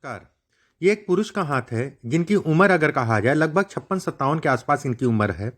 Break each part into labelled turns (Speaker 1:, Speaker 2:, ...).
Speaker 1: नमस्कार। ये एक पुरुष का हाथ है जिनकी उम्र अगर कहा जाए लगभग 56-57 के आसपास इनकी उम्र है।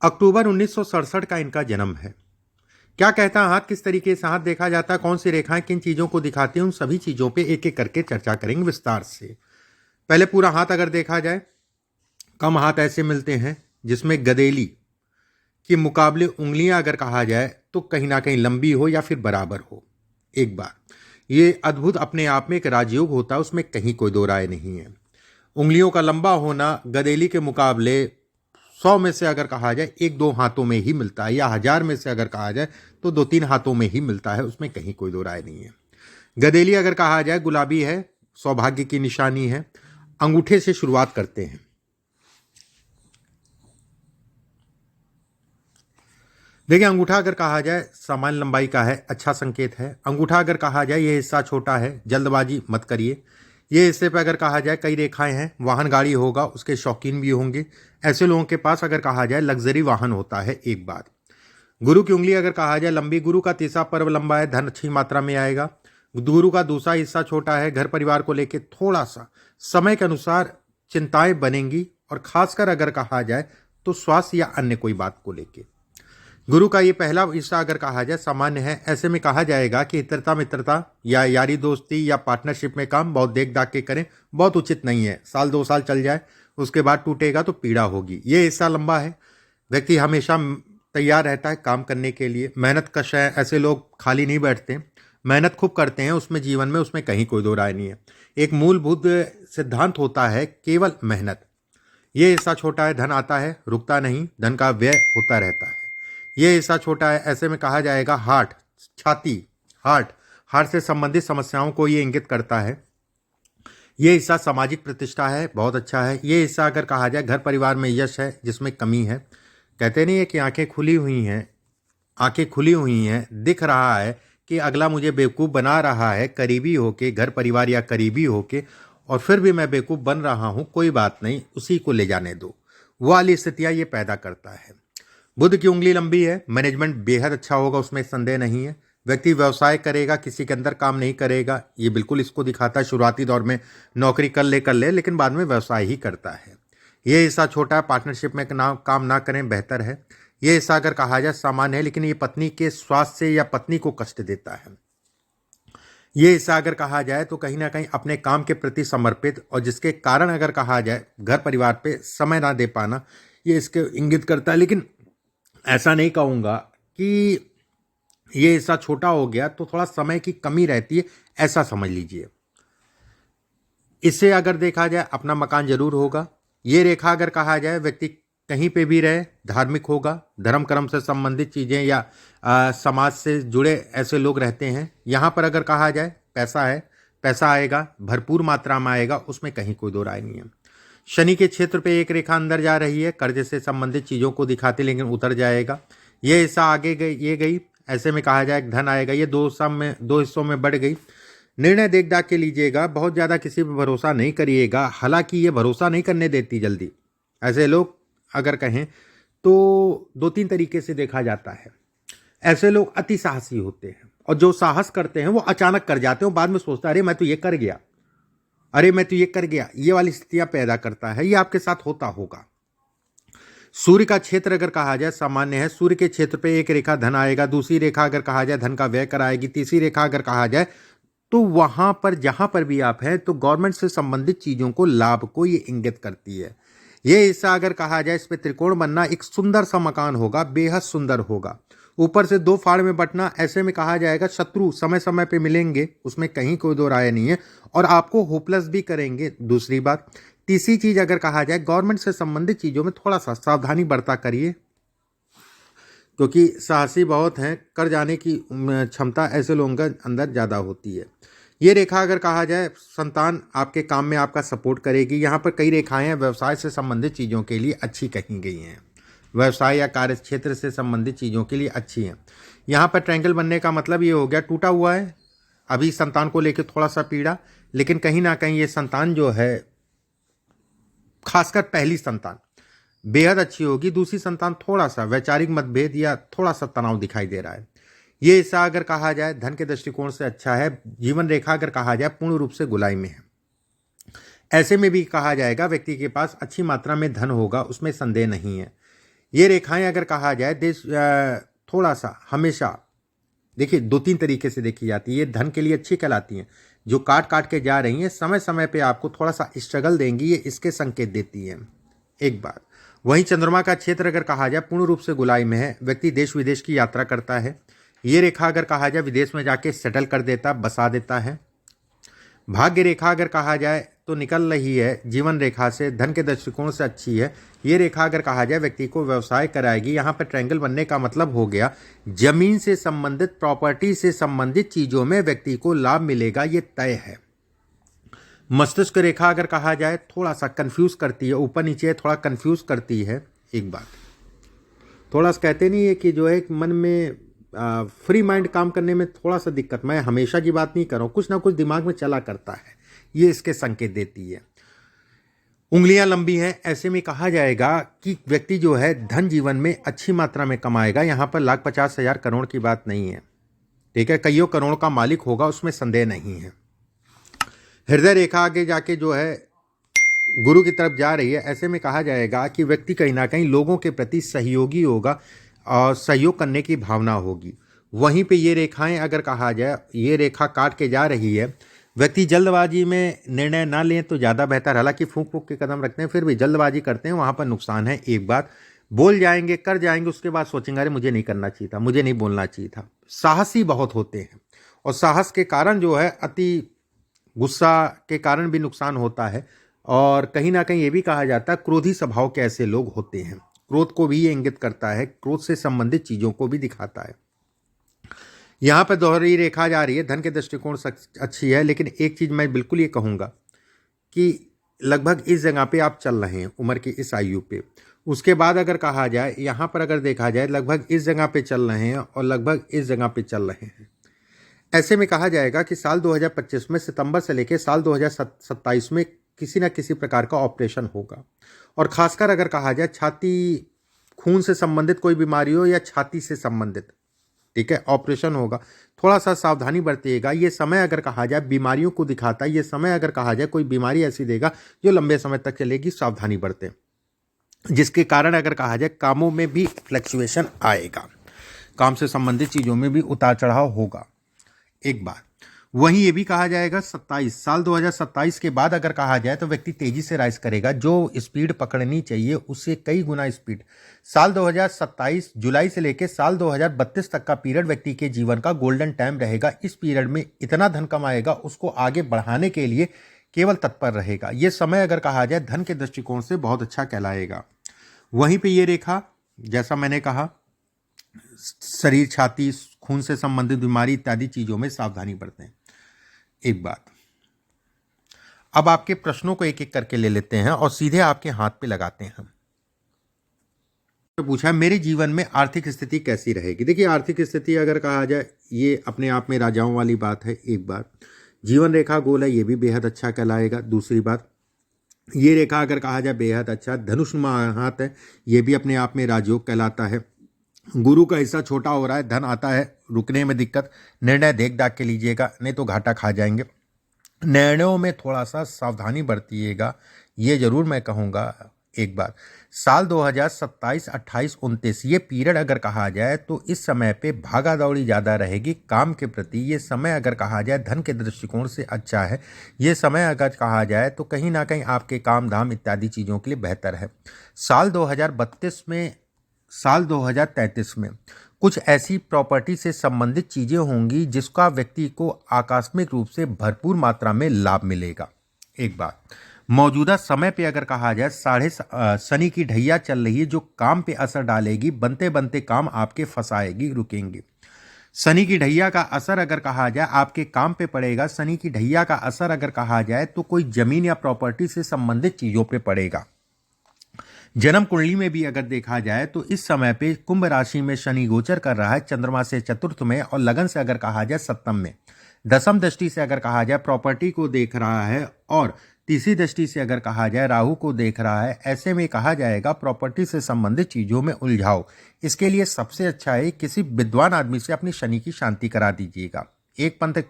Speaker 1: अक्टूबर 1967 का इनका जन्म है। क्या कहता है हाथ, किस तरीके से हाथ देखा जाता है, कौन सी रेखाएं किन चीजों को दिखाती हैं, उन सभी चीजों पे एक एक करके चर्चा करेंगे विस्तार से। पहले पूरा हाथ अगर देखा जाए, कम हाथ ऐसे मिलते हैं जिसमें गदेली के मुकाबले उंगलियां अगर कहा जाए तो कहीं ना कहीं लंबी हो या फिर बराबर हो। एक बार ये अद्भुत अपने आप में एक राजयोग होता है, उसमें कहीं कोई दो राय नहीं है। उंगलियों का लंबा होना गदेली के मुकाबले 100 में से अगर कहा जाए 1-2 हाथों में ही मिलता है, या 1000 में से अगर कहा जाए तो 2-3 हाथों में ही मिलता है, उसमें कहीं कोई दो राय नहीं है। गदेली अगर कहा जाए गुलाबी है, सौभाग्य की निशानी है। अंगूठे से शुरुआत करते हैं। देखिए, अंगूठा अगर कहा जाए सामान्य लंबाई का है, अच्छा संकेत है। अंगूठा अगर कहा जाए ये हिस्सा छोटा है, जल्दबाजी मत करिए। ये हिस्से पे अगर कहा जाए कई रेखाएं हैं, वाहन गाड़ी होगा, उसके शौकीन भी होंगे। ऐसे लोगों के पास अगर कहा जाए लग्जरी वाहन होता है। एक बात, गुरु की उंगली अगर कहा जाए लंबी, गुरु का तीसरा पर्व लंबा है, धन अच्छी मात्रा में आएगा। गुरु का दूसरा हिस्सा छोटा है, घर परिवार को लेकर थोड़ा सा समय के अनुसार चिंताएं बनेंगी, और खासकर अगर कहा जाए तो स्वास्थ्य या अन्य कोई बात को लेकर। गुरु का ये पहला हिस्सा अगर कहा जाए सामान्य है। ऐसे में कहा जाएगा कि हितरता मित्रता या यारी दोस्ती या पार्टनरशिप में काम बहुत देख दाख के करें, बहुत उचित नहीं है। 1-2 साल चल जाए, उसके बाद टूटेगा तो पीड़ा होगी। ये हिस्सा लंबा है, व्यक्ति हमेशा तैयार रहता है काम करने के लिए, मेहनत कश है। ऐसे लोग खाली नहीं बैठते, मेहनत खूब करते हैं उसमें, जीवन में, उसमें कहीं कोई दो राय नहीं है। एक मूलभूत सिद्धांत होता है केवल मेहनत। ये हिस्सा छोटा है, धन आता है, रुकता नहीं, धन का व्यय होता रहता है। ये हिस्सा छोटा है, ऐसे में कहा जाएगा हार्ट, छाती, हार्ट, हार्ट से संबंधित समस्याओं को ये इंगित करता है। ये हिस्सा सामाजिक प्रतिष्ठा है, बहुत अच्छा है। ये हिस्सा अगर कहा जाए घर परिवार में यश है, जिसमें कमी है। कहते नहीं है कि आंखें खुली हुई हैं, आंखें खुली हुई हैं, दिख रहा है कि अगला मुझे बेवकूफ़ बना रहा है, करीबी होके, घर परिवार या करीबी होके, और फिर भी मैं बेवकूफ़ बन रहा हूँ, कोई बात नहीं, उसी को ले जाने दो। वो वाली स्थितियाँ ये पैदा करता है। बुध की उंगली लंबी है, मैनेजमेंट बेहद अच्छा होगा, उसमें संदेह नहीं है। व्यक्ति व्यवसाय करेगा, किसी के अंदर काम नहीं करेगा, ये बिल्कुल इसको दिखाता है। शुरुआती दौर में नौकरी कर ले, लेकिन बाद में व्यवसाय ही करता है। ये हिस्सा छोटा है, पार्टनरशिप में काम ना करें, बेहतर है। ये हिस्सा अगर कहा जाए सामान्य है, लेकिन ये पत्नी के स्वास्थ्य से या पत्नी को कष्ट देता है। ये हिस्सा अगर कहा जाए तो कहीं ना कहीं अपने काम के प्रति समर्पित, और जिसके कारण अगर कहा जाए घर परिवार पे समय ना दे पाना, ये इसके इंगित करता है। लेकिन ऐसा नहीं कहूँगा कि ये हिस्सा छोटा हो गया तो थोड़ा समय की कमी रहती है, ऐसा समझ लीजिए। इससे अगर देखा जाए अपना मकान जरूर होगा। ये रेखा अगर कहा जाए व्यक्ति कहीं पे भी रहे, धार्मिक होगा, धर्म कर्म से संबंधित चीज़ें या समाज से जुड़े ऐसे लोग रहते हैं। यहाँ पर अगर कहा जाए पैसा है, पैसा आएगा, भरपूर मात्रा में आएगा, उसमें कहीं कोई दो राय नहीं है। शनि के क्षेत्र पे एक रेखा अंदर जा रही है, कर्ज से संबंधित चीज़ों को दिखाती, लेकिन उतर जाएगा। ये हिस्सा आगे गई, ये गई, ऐसे में कहा जाए धन आएगा। ये दो हिस्सों में बढ़ गई। निर्णय देख दाख के लीजिएगा, बहुत ज़्यादा किसी पर भरोसा नहीं करिएगा। हालांकि ये भरोसा नहीं करने देती जल्दी। ऐसे लोग अगर कहें तो 2-3 तरीके से देखा जाता है। ऐसे लोग अति साहसी होते हैं, और जो साहस करते हैं वो अचानक कर जाते हैं, बाद में सोचता है अरे मैं तो ये कर गया, अरे मैं तो ये कर गया। ये वाली स्थितियां पैदा करता है। ये आपके साथ होता होगा। सूर्य का क्षेत्र अगर कहा जाए सामान्य है। सूर्य के क्षेत्र पे एक रेखा धन आएगा, दूसरी रेखा अगर कहा जाए धन का व्यय कराएगी, तीसरी रेखा अगर कहा जाए तो वहां पर जहां पर भी आप हैं तो गवर्नमेंट से संबंधित चीजों को, लाभ को ये इंगित करती है। ये हिस्सा अगर कहा जाए इस पे त्रिकोण बनना, एक सुंदर सा मकान होगा, बेहद सुंदर होगा। ऊपर से 2 फाड़ में बंटना, ऐसे में कहा जाएगा शत्रु समय समय पे मिलेंगे, उसमें कहीं कोई दो राय नहीं है, और आपको होपलेस भी करेंगे। दूसरी बात, तीसरी चीज अगर कहा जाए गवर्नमेंट से संबंधित चीजों में थोड़ा सा सावधानी बरता करिए, क्योंकि साहसी बहुत हैं, कर जाने की क्षमता ऐसे लोगों के अंदर ज़्यादा होती है। ये रेखा अगर कहा जाए संतान आपके काम में आपका सपोर्ट करेगी। यहाँ पर कई रेखाएं हैं व्यवसाय से संबंधित चीज़ों के लिए अच्छी कही गई हैं, व्यवसाय या कार्य क्षेत्र से संबंधित चीज़ों के लिए अच्छी हैं। यहाँ पर ट्रायंगल बनने का मतलब ये हो गया टूटा हुआ है, अभी संतान को लेकर थोड़ा सा पीड़ा, लेकिन कहीं ना कहीं ये संतान जो है, खासकर पहली संतान बेहद अच्छी होगी। दूसरी संतान थोड़ा सा वैचारिक मतभेद या थोड़ा सा तनाव दिखाई दे रहा है। ये हिस्सा अगर कहा जाए धन के दृष्टिकोण से अच्छा है। जीवन रेखा अगर कहा जाए पूर्ण रूप से गुलाई में है। ऐसे में भी कहा जाएगा व्यक्ति के पास अच्छी मात्रा में धन होगा, उसमें संदेह नहीं है। ये रेखाएं अगर कहा जाए देश थोड़ा सा हमेशा देखिए 2-3 तरीके से देखी जाती है। ये धन के लिए अच्छी कहलाती हैं, जो काट काट के जा रही हैं समय समय पे आपको थोड़ा सा स्ट्रगल देंगी, ये इसके संकेत देती है एक बात। वहीं चंद्रमा का क्षेत्र अगर कहा जाए पूर्ण रूप से गोलाई में है, व्यक्ति देश विदेश की यात्रा करता है। ये रेखा अगर कहा जाए विदेश में जाके सेटल कर देता, बसा देता है। भाग्य रेखा अगर कहा जाए तो निकल रही है जीवन रेखा से, धन के दृष्टिकोण से अच्छी है। ये रेखा अगर कहा जाए व्यक्ति को व्यवसाय कराएगी। यहाँ पर ट्रायंगल बनने का मतलब हो गया जमीन से संबंधित, प्रॉपर्टी से संबंधित चीजों में व्यक्ति को लाभ मिलेगा, ये तय है। मस्तिष्क रेखा अगर कहा जाए थोड़ा सा कंफ्यूज करती है, ऊपर नीचे थोड़ा कंफ्यूज करती है एक बात। थोड़ा सा कहते नहीं है कि जो है मन में फ्री माइंड काम करने में थोड़ा सा दिक्कत, मैं हमेशा की बात नहीं कर रहा हूँ, कुछ ना कुछ दिमाग में चला करता है, ये इसके संकेत देती है। उंगलियां लंबी हैं, ऐसे में कहा जाएगा कि व्यक्ति जो है धन जीवन में अच्छी मात्रा में कमाएगा। यहाँ पर 1,50,000 करोड़ की बात नहीं है, ठीक है, कईयों करोड़ का मालिक होगा, उसमें संदेह नहीं है। हृदय रेखा आगे जाके जो है गुरु की तरफ जा रही है। ऐसे में कहा जाएगा कि व्यक्ति कहीं ना कहीं लोगों के प्रति सहयोगी होगा और सहयोग करने की भावना होगी। वहीं पे ये रेखाएं अगर कहा जाए, ये रेखा काट के जा रही है, व्यक्ति जल्दबाजी में निर्णय ना लें तो ज़्यादा बेहतर। हालांकि फूंक फूंक के कदम रखते हैं, फिर भी जल्दबाजी करते हैं, वहाँ पर नुकसान है एक बात। बोल जाएंगे, कर जाएंगे, उसके बाद सोचेंगे अरे मुझे नहीं करना चाहिए था, मुझे नहीं बोलना चाहिए था। साहसी बहुत होते हैं और साहस के कारण जो है अति गुस्सा के कारण भी नुकसान होता है। और कहीं ना कहीं ये भी कहा जाता है क्रोधी स्वभाव के ऐसे लोग होते हैं। क्रोध को भी ये इंगित करता है, क्रोध से संबंधित चीज़ों को भी दिखाता है। यहाँ पर दोहरी रेखा जा रही है, धन के दृष्टिकोण से अच्छी है, लेकिन एक चीज़ मैं बिल्कुल ये कहूँगा कि लगभग इस जगह पे आप चल रहे हैं उम्र की इस आयु पे। उसके बाद अगर कहा जाए, यहाँ पर अगर देखा जाए लगभग इस जगह पे चल रहे हैं और लगभग इस जगह पे चल रहे हैं। ऐसे में कहा जाएगा कि साल 2025 में सितंबर से लेकर साल 2027 में किसी न किसी प्रकार का ऑपरेशन होगा। और खासकर अगर कहा जाए छाती, खून से संबंधित कोई बीमारी हो या छाती से संबंधित, ठीक है, ऑपरेशन होगा। थोड़ा सा सावधानी बरतिएगा। ये समय अगर कहा जाए बीमारियों को दिखाता है, ये समय अगर कहा जाए कोई बीमारी ऐसी देगा जो लंबे समय तक चलेगी, सावधानी बरतें, जिसके कारण अगर कहा जाए कामों में भी फ्लक्चुएशन आएगा, काम से संबंधित चीज़ों में भी उतार चढ़ाव होगा एक बार। वहीं ये भी कहा जाएगा 27 साल 2027 के बाद अगर कहा जाए तो व्यक्ति तेजी से राइज करेगा। जो स्पीड पकड़नी चाहिए उससे कई गुना स्पीड। साल 2027 जुलाई से लेकर साल 2032 तक का पीरियड व्यक्ति के जीवन का गोल्डन टाइम रहेगा। इस पीरियड में इतना धन कमाएगा, उसको आगे बढ़ाने के लिए केवल तत्पर रहेगा। ये समय अगर कहा जाए धन के दृष्टिकोण से बहुत अच्छा कहलाएगा। वहीं पे ये रेखा, जैसा मैंने कहा, शरीर, छाती, खून से संबंधित बीमारी इत्यादि चीजों में सावधानी बरतें एक बात। अब आपके प्रश्नों को एक एक करके ले लेते हैं और सीधे आपके हाथ पे लगाते हैं। तो पूछा मेरे जीवन में आर्थिक स्थिति कैसी रहेगी। देखिए आर्थिक स्थिति अगर कहा जाए ये अपने आप में राजाओं वाली बात है एक बात। जीवन रेखा गोल है, ये भी बेहद अच्छा कहलाएगा। दूसरी बात, ये रेखा अगर कहा जाए बेहद अच्छा। धनुष हाथ है, ये भी अपने आप में राजयोग कहलाता है। गुरु का हिस्सा छोटा हो रहा है, धन आता है, रुकने में दिक्कत। निर्णय देख दाख के लीजिएगा, नहीं तो घाटा खा जाएंगे। निर्णयों में थोड़ा सा सावधानी बरतिएगा, ये जरूर मैं कहूँगा एक बार। साल 2027, 28, 29 ये पीरियड अगर कहा जाए तो इस समय पे भागा दौड़ी ज़्यादा रहेगी काम के प्रति। ये समय अगर कहा जाए धन के दृष्टिकोण से अच्छा है। ये समय अगर कहा जाए तो कहीं ना कहीं आपके काम धाम इत्यादि चीज़ों के लिए बेहतर है। साल 2032 में, साल 2033 में कुछ ऐसी प्रॉपर्टी से संबंधित चीज़ें होंगी जिसका व्यक्ति को आकस्मिक रूप से भरपूर मात्रा में लाभ मिलेगा एक बात। मौजूदा समय पे अगर कहा जाए शनि की ढैया चल रही है जो काम पे असर डालेगी, बनते बनते काम आपके फंसाएगी, रुकेंगे। शनि की ढैया का असर अगर कहा जाए आपके काम पे पड़ेगा। शनि की ढैया का असर अगर कहा जाए तो कोई जमीन या प्रॉपर्टी से संबंधित चीज़ों पे पड़ेगा। जन्म कुंडली में भी अगर देखा जाए तो इस समय पे कुंभ राशि में शनि गोचर कर रहा है, चंद्रमा से चतुर्थ में और लगन से अगर कहा जाए सप्तम में। दसम दृष्टि से अगर कहा जाए प्रॉपर्टी को देख रहा है और तीसरी दृष्टि से अगर कहा जाए राहु को देख रहा है। ऐसे में कहा जाएगा प्रॉपर्टी से संबंधित चीज़ों में उलझाओ। इसके लिए सबसे अच्छा है किसी विद्वान आदमी से अपनी शनि की शांति करा दीजिएगा। एक पंथ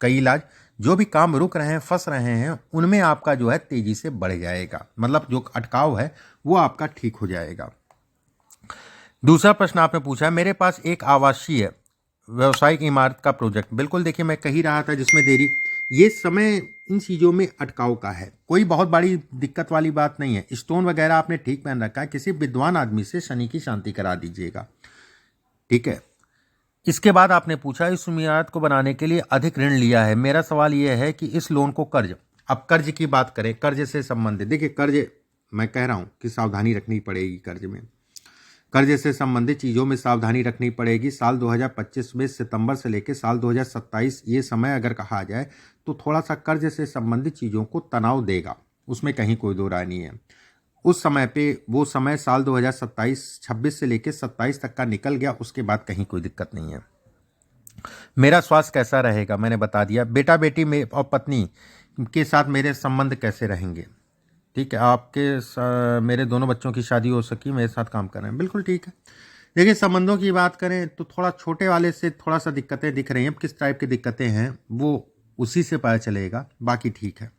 Speaker 1: कई इलाज, जो भी काम रुक रहे हैं, फंस रहे हैं, उनमें आपका जो है तेजी से बढ़ जाएगा, मतलब जो अटकाव है वो आपका ठीक हो जाएगा। दूसरा प्रश्न आपने पूछा है, मेरे पास एक आवासीय व्यवसायिक इमारत का प्रोजेक्ट। बिल्कुल देखिए, मैं कह ही रहा था जिसमें देरी, ये समय इन चीज़ों में अटकाव का है, कोई बहुत बड़ी दिक्कत वाली बात नहीं है। स्टोन वगैरह आपने ठीक पहन रखा है, किसी विद्वान आदमी से शनि की शांति करा दीजिएगा, ठीक है। इसके बाद आपने पूछा, इस इमारत को बनाने के लिए अधिक ऋण लिया है। मेरा सवाल यह है कि इस लोन को कर्ज, अब कर्ज की बात करें, कर्ज से संबंधित देखिए, कर्ज मैं कह रहा हूं कि सावधानी रखनी पड़ेगी। कर्ज से संबंधित चीज़ों में सावधानी रखनी पड़ेगी। साल 2025 में सितंबर से लेकर साल 2027 ये समय अगर कहा जाए तो थोड़ा सा कर्ज से संबंधित चीज़ों को तनाव देगा, उसमें कहीं कोई दो राय नहीं है। उस समय पे वो समय साल 2026 से लेकर 27 तक का निकल गया, उसके बाद कहीं कोई दिक्कत नहीं है। मेरा स्वास्थ्य कैसा रहेगा मैंने बता दिया। बेटा बेटी में और पत्नी के साथ मेरे संबंध कैसे रहेंगे, ठीक है। मेरे दोनों बच्चों की शादी हो सकी, मेरे साथ काम कर रहे हैं, बिल्कुल ठीक है। देखिए, संबंधों की बात करें तो थोड़ा छोटे वाले से थोड़ा सा दिक्कतें दिख रही हैं। अब किस टाइप की दिक्कतें हैं वो उसी से पता चलेगा, बाकी ठीक है।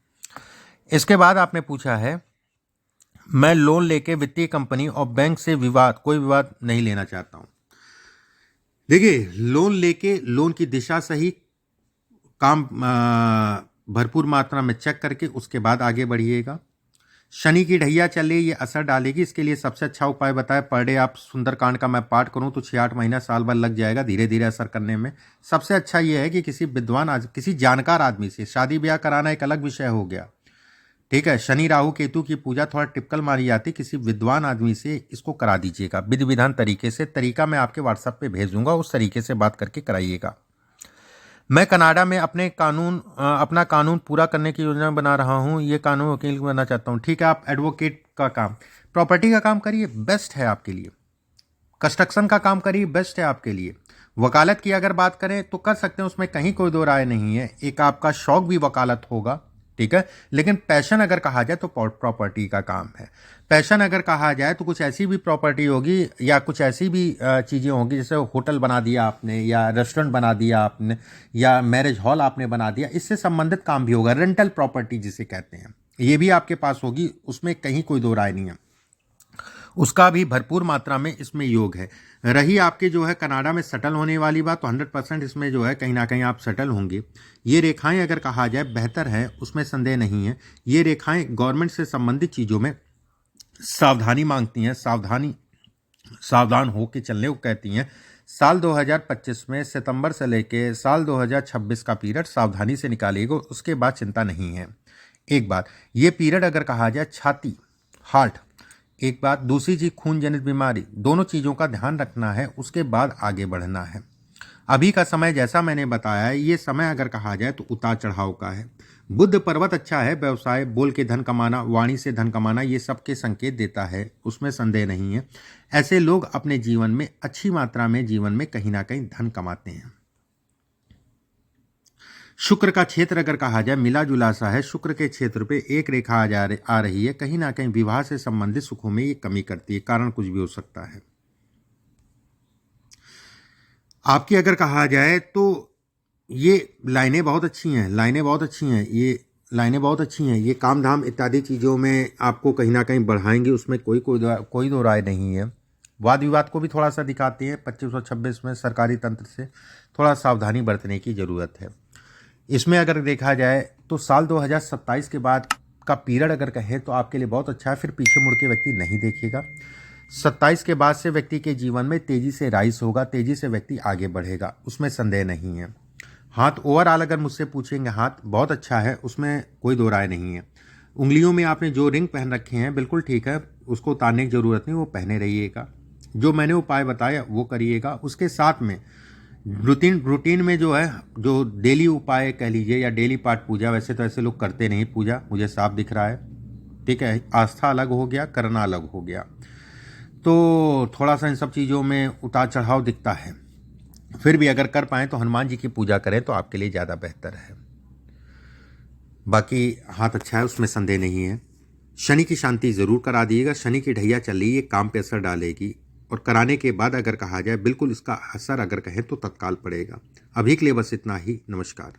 Speaker 1: इसके बाद आपने पूछा है, मैं लोन लेके वित्तीय कंपनी और बैंक से कोई विवाद नहीं लेना चाहता हूं। देखिए, लोन लेके लोन की दिशा सही, काम भरपूर मात्रा में चेक करके उसके बाद आगे बढ़िएगा। शनि की ढैया चल रही, ये असर डालेगी। इसके लिए सबसे अच्छा उपाय बताया, पर डे आप सुंदरकांड का मैं पाठ करूं तो 6-8 महीना साल भर लग जाएगा धीरे धीरे असर करने में। सबसे अच्छा ये है कि किसी विद्वान किसी जानकार आदमी से, शादी ब्याह कराना एक अलग विषय हो गया, ठीक है। शनि राहु केतु की पूजा थोड़ा टिपिकल मानी जाती, किसी विद्वान आदमी से इसको करा दीजिएगा विधि विधान तरीके से। तरीका मैं आपके व्हाट्सएप पे भेज दूंगा, उस तरीके से बात करके कराइएगा। मैं कनाडा में अपना कानून पूरा करने की योजना बना रहा हूं। ये कानून वकील बनना चाहता हूं, ठीक है। आप एडवोकेट का काम, प्रॉपर्टी का काम करिए, बेस्ट है आपके लिए। कंस्ट्रक्शन का काम करिए, बेस्ट है आपके लिए। वकालत की अगर बात करें तो कर सकते हैं, उसमें कहीं कोई दो राय नहीं है। एक आपका शौक भी वकालत होगा, ठीक है। लेकिन पैशन अगर कहा जाए तो प्रॉपर्टी का काम है। पैशन अगर कहा जाए तो कुछ ऐसी भी प्रॉपर्टी होगी या कुछ ऐसी भी चीज़ें होंगी, जैसे होटल बना दिया आपने या रेस्टोरेंट बना दिया आपने या मैरिज हॉल आपने बना दिया, इससे संबंधित काम भी होगा। रेंटल प्रॉपर्टी जिसे कहते हैं, ये भी आपके पास होगी, उसमें कहीं कोई दो राय नहीं है। उसका भी भरपूर मात्रा में इसमें योग है। रही आपके जो है कनाडा में सेटल होने वाली बात, तो 100% इसमें जो है कहीं ना कहीं आप सेटल होंगे। ये रेखाएं अगर कहा जाए बेहतर है, उसमें संदेह नहीं है। ये रेखाएं गवर्नमेंट से संबंधित चीज़ों में सावधानी मांगती हैं, सावधान हो के चलने को कहती हैं। साल 2025 में सितंबर से लेके साल 2026 का पीरियड सावधानी से निकालिएगा, उसके बाद चिंता नहीं है। एक बात, ये पीरियड अगर कहा जाए छाती, हार्ट, एक बात, दूसरी चीज खून जनित बीमारी, दोनों चीज़ों का ध्यान रखना है, उसके बाद आगे बढ़ना है। अभी का समय जैसा मैंने बताया है, ये समय अगर कहा जाए तो उतार चढ़ाव का है। बुध पर्वत अच्छा है, व्यवसाय, बोल के धन कमाना, वाणी से धन कमाना, ये सबके संकेत देता है, उसमें संदेह नहीं है। ऐसे लोग अपने जीवन में अच्छी मात्रा में जीवन में कहीं ना कहीं धन कमाते हैं। शुक्र का क्षेत्र अगर कहा जाए मिला जुला सा है। शुक्र के क्षेत्र पे एक रेखा आ रही है, कहीं ना कहीं विवाह से संबंधित सुखों में ये कमी करती है। कारण कुछ भी हो सकता है। आपकी अगर कहा जाए तो ये लाइनें बहुत अच्छी हैं, ये काम धाम इत्यादि चीज़ों में आपको कहीं ना कहीं बढ़ाएंगे, उसमें कोई दो राय नहीं है। वाद विवाद को भी थोड़ा सा दिखाती है। 2526 में सरकारी तंत्र से थोड़ा सावधानी बरतने की ज़रूरत है। इसमें अगर देखा जाए तो साल 2027 के बाद का पीरियड अगर कहें तो आपके लिए बहुत अच्छा है। फिर पीछे मुड़ के व्यक्ति नहीं देखेगा। 27 के बाद से व्यक्ति के जीवन में तेजी से राइज होगा, तेजी से व्यक्ति आगे बढ़ेगा, उसमें संदेह नहीं है। हाथ ओवरऑल अगर मुझसे पूछेंगे, हाथ बहुत अच्छा है, उसमें कोई दो राय नहीं है। उंगलियों में आपने जो रिंग पहन रखे हैं बिल्कुल ठीक है, उसको उतारने की जरूरत नहीं, वो पहने रहिएगा। जो मैंने उपाय बताया वो करिएगा। उसके साथ में रूटीन में जो है, जो डेली उपाय कह लीजिए या डेली पाठ पूजा, वैसे तो ऐसे लोग करते नहीं पूजा, मुझे साफ दिख रहा है, ठीक है। आस्था अलग हो गया, करना अलग हो गया, तो थोड़ा सा इन सब चीज़ों में उतार चढ़ाव दिखता है। फिर भी अगर कर पाएँ तो हनुमान जी की पूजा करें तो आपके लिए ज़्यादा बेहतर है। बाकी हाथ अच्छा है, उसमें संदेह नहीं है। शनि की शांति ज़रूर करा दिएगा। शनि की ढैया चल रही है, काम पे असर डालेगी, और कराने के बाद अगर कहा जाए बिल्कुल इसका असर अगर कहें तो तत्काल पड़ेगा। अभी के लिए बस इतना ही। नमस्कार।